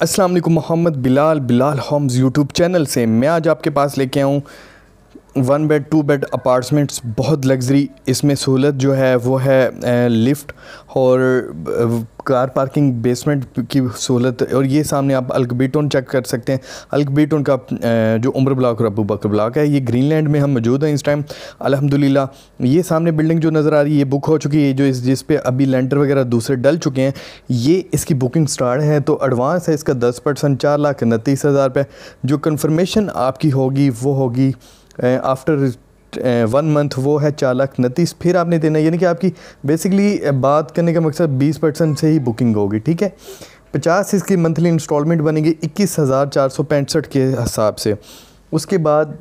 अस्सलाम वालेकुम। Mohammad Bilal Homes YouTube channel से मैं आज आपके पास लेके आऊँ 1 बेड 2 बेड अपार्टमेंट्स, बहुत लग्जरी। इसमें सहूलत जो है वो है लिफ्ट और कार पार्किंग, बेसमेंट की सहूलत। और ये सामने आप अल्कबीटोन चेक कर सकते हैं। अल्कबीटोन का जो उम्र ब्लॉक और अबू बकर ब्लॉक है, ये ग्रीनलैंड में हम मौजूद हैं इस टाइम अल्हम्दुलिल्लाह। ये सामने बिल्डिंग जो नज़र आ रही है ये बुक हो चुकी है, जो जिस पे अभी लेंटर वगैरह दूसरे डल चुके हैं। ये इसकी बुकिंग स्टार्ट है, तो एडवांस है इसका 10%, 4,29,000 रुपये। जो कन्फर्मेशन आपकी होगी वो होगी आफ्टर 1 मंथ, वो है 4,29,000। फिर आपने देना, यानी कि आपकी बेसिकली बात करने का मकसद 20% से ही बुकिंग होगी, ठीक है। 50 इसकी मंथली इंस्टॉलमेंट बनेगी 21,465 के हिसाब से। उसके बाद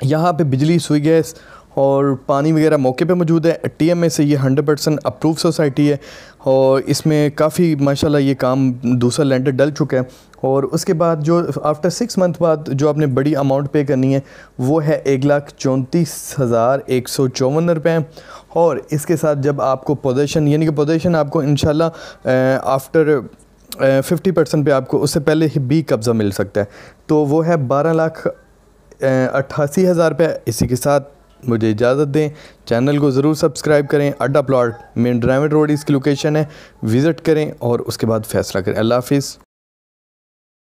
यहाँ पे बिजली, सुई गैस और पानी वगैरह मौके पे मौजूद है। TMA से ये 100% अप्रूव सोसाइटी है और इसमें काफ़ी माशाल्लाह ये काम दूसरा लेंडर डल चुका है। और उसके बाद जो आफ्टर 6 मंथ बाद जो आपने बड़ी अमाउंट पे करनी है वो है 1,34,154 रुपये। और इसके साथ जब आपको पोजेशन, यानी कि पोजेशन आपको इंशाल्लाह आफ्टर 50% पे आपको उससे पहले ही भी कब्ज़ा मिल सकता है, तो वो है 12,88,000 रुपये। इसी के साथ मुझे इजाज़त दें। चैनल को ज़रूर सब्सक्राइब करें। अड्डा प्लॉट मेन ड्राइवर रोड इसकी लोकेशन है, विज़िट करें और उसके बाद फ़ैसला करें। अल्लाह हाफ़िज़।